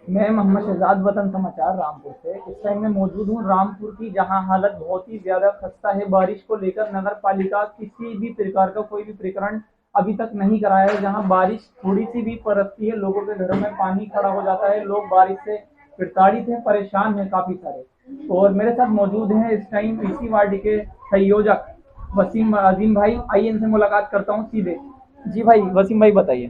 मैं मोहम्मद शहजाद, वतन समाचार, रामपुर से। इस टाइम मैं मौजूद हूँ रामपुर की, जहाँ हालत बहुत ही ज्यादा खस्ता है। बारिश को लेकर नगर पालिका किसी भी प्रकार का कोई भी प्रकरण अभी तक नहीं कराया है। जहाँ बारिश थोड़ी सी भी बरसती है, लोगों के घरों में पानी खड़ा हो जाता है। लोग बारिश से प्रताड़ित है, परेशान है काफी सारे। और मेरे साथ मौजूद हैं इस टाइम इसी वार्ड के संयोजक वसीम अजीम भाई। आइए इनसे मुलाकात करता हूँ सीधे। जी भाई, वसीम भाई बताइए।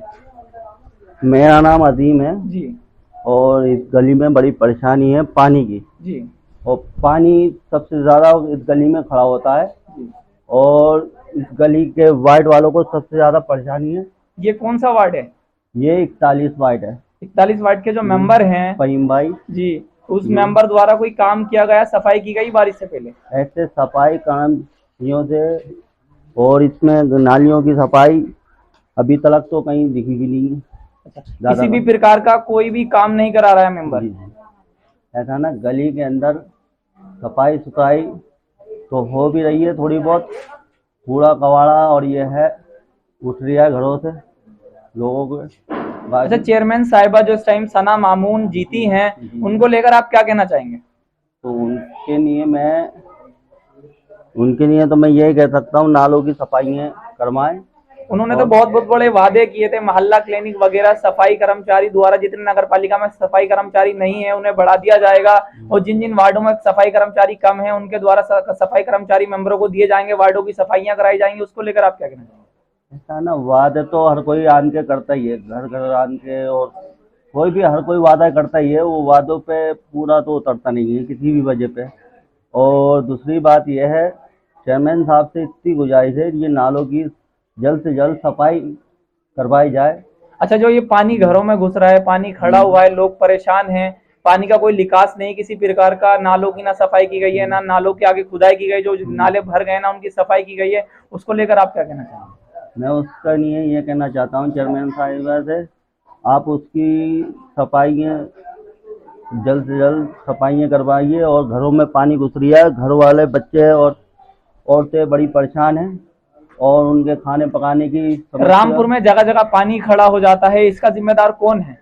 मेरा नाम अजीम है। जी। और इस गली में बड़ी परेशानी है पानी की। जी। और पानी सबसे ज़्यादा इस गली में खड़ा होता है। जी। और इस गली के वार्ड वालों को सबसे ज़्यादा परेशानी है। ये कौन सा वार्ड है? ये 41 वार्ड है। 41 वार्ड के जो मेंबर हैं। फहीम भाई जी। उस जी। मेंबर द्वारा कोई काम किया गया, सफाई की गई बारिश से पहले? ऐसे सफाई कर्मचारियों से और इसमें नालियों की सफाई अभी तक तो कहीं दिखी भी नहीं है। अच्छा, ज़्यादा किसी भी कम। प्रकार का कोई भी काम नहीं करा रहा है मेंबर? जी जी। ऐसा ना गली के अंदर सफाई सुथराई तो हो भी रही है थोड़ी बहुत। कूड़ा कबाड़ा और ये है उठ रहा है घरों से लोगों को। अच्छा, बाकी चेयरमैन साहिबा जो इस टाइम सना मामून जीती हैं, जी, उनको लेकर आप क्या कहना चाहेंगे? तो उनके लिए तो मैं यही कह सकता हूँ नालों की सफाइयाँ करवाएं। उन्होंने तो और बहुत बहुत बड़े वादे किए थे, मोहल्ला क्लिनिक वगैरह। सफाई कर्मचारी द्वारा जितने नगर पालिका में सफाई कर्मचारी नहीं है उन्हें बढ़ा दिया जाएगा, और जिन जिन वार्डों में सफाई कर्मचारी कम है उनके द्वारा सफाई कर्मचारी मेंबरों को दिए जाएंगे, वार्डों की सफाइयां कराई जाएंगी। उसको लेकर आप क्या कहना चाहेंगे? ऐसा ना वादे तो हर कोई आन के करता ही है, घर घर आन के। और कोई भी हर कोई वादा करता ही है, वो वादों पे पूरा तो उतरता नहीं है किसी भी वजह पे। और दूसरी बात यह है, चेयरमैन साहब से इतनी गुजारिश है ये नालों की जल्द से जल्द सफाई करवाई जाए। अच्छा, जो ये पानी घरों में घुस रहा है, पानी खड़ा हुआ है, लोग परेशान हैं, पानी का कोई निकास नहीं किसी प्रकार का, नालों की ना सफाई की गई है, ना नालों के आगे खुदाई की गई, जो नाले भर गए ना उनकी सफाई की गई है। उसको लेकर आप क्या कहना चाहेंगे? मैं उसका लिए ये कहना चाहता हूँ चेयरमैन साहिबा से, आप उसकी सफाइयाँ जल्द से जल्द सफाइयाँ करवाइए। और घरों में पानी घुस रहा है, घर वाले बच्चे और औरतें बड़ी परेशान हैं। और उनके खाने पकाने की समस्या। रामपुर में जगह जगह पानी खड़ा हो जाता है, इसका जिम्मेदार कौन है?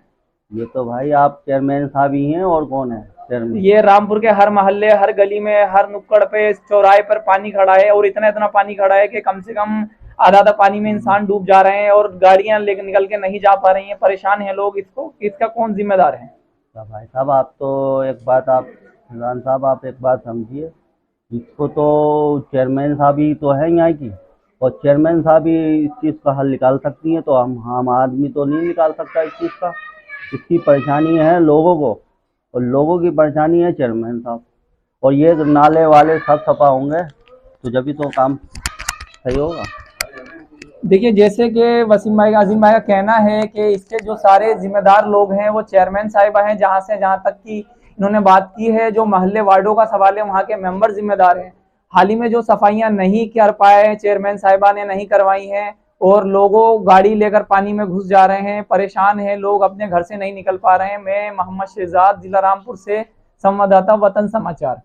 ये तो भाई आप चेयरमैन साहब ही हैं, और कौन है चेयरमैन? ये रामपुर के हर मोहल्ले, हर गली में, हर नुक्कड़ पे, चौराहे पर पानी खड़ा है, और इतना इतना पानी खड़ा है कि कम से कम आधा आधा पानी में इंसान डूब जा रहे हैं, और गाड़ियां लेकर निकल के नहीं जा पा रही हैं, परेशान हैं लोग। इसको इसका कौन जिम्मेदार है? तो भाई साहब आप तो एक बात आप प्रधान साहब आप एक बात समझिए, इसको तो चेयरमैन साहब ही तो है यहाँ की। और चेयरमैन साहब ही इस चीज़ का हल निकाल सकती हैं, तो हम आदमी तो नहीं निकाल सकता इस चीज़ का। इसकी परेशानी है लोगों को, और लोगों की परेशानी है चेयरमैन साहब। और ये नाले वाले सब सफा होंगे तो जब भी तो काम सही होगा। देखिए, जैसे कि वसीम भाई का, अजीम भाई का कहना है कि इसके जो सारे जिम्मेदार लोग हैं वो चेयरमैन साहिबा हैं। जहां से जहां तक की इन्होंने बात की है, जो मोहल्ले वार्डों का सवाल है वहां के मेंबर जिम्मेदार हैं। हाल ही में जो सफाइयां नहीं कर पाए, चेयरमैन साहिबा ने नहीं करवाई हैं, और लोगों गाड़ी लेकर पानी में घुस जा रहे हैं, परेशान हैं लोग, अपने घर से नहीं निकल पा रहे हैं। मैं मोहम्मद शहजाद, जिला रामपुर से, संवाददाता, वतन समाचार।